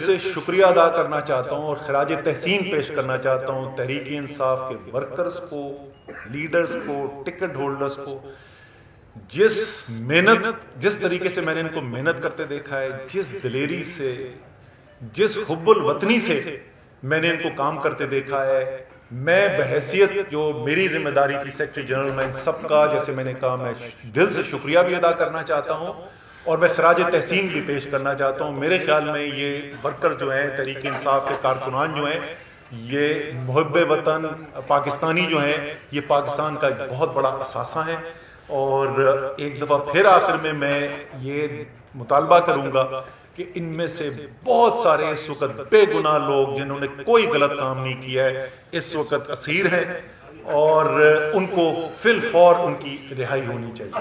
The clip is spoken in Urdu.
سے شکریہ ادا کرنا چاہتا ہوں اور خراج تحسین پیش کرنا چاہتا ہوں تحریک انصاف کے ورکرز کو، لیڈرز کو، ٹکٹ ہولڈرز کو، جس طریقے سے میں نے ان کو محنت کرتے دیکھا ہے، جس دلیری سے، جس حب الوطنی سے میں نے ان کو کام کرتے دیکھا ہے، میں بحیثیت جو میری ذمہ داری تھی سیکرٹری جنرل، میں ان سب کا، جیسے میں نے کہا، میں دل سے شکریہ بھی ادا کرنا چاہتا ہوں اور میں خراج تحسین بھی پیش کرنا چاہتا ہوں۔ میرے خیال میں یہ ورکر جو ہیں، تحریک انصاف کے کارکنان جو ہیں، یہ محب وطن پاکستانی جو ہیں، یہ پاکستان کا ایک بہت بڑا اثاثہ ہیں۔ اور ایک دفعہ پھر آخر میں یہ مطالبہ کروں گا کہ ان میں سے بہت سارے اس وقت بے گناہ لوگ جنہوں نے کوئی غلط کام نہیں کیا ہے، اس وقت اسیر ہیں اور ان کو فی الفور ان کی رہائی ہونی چاہیے۔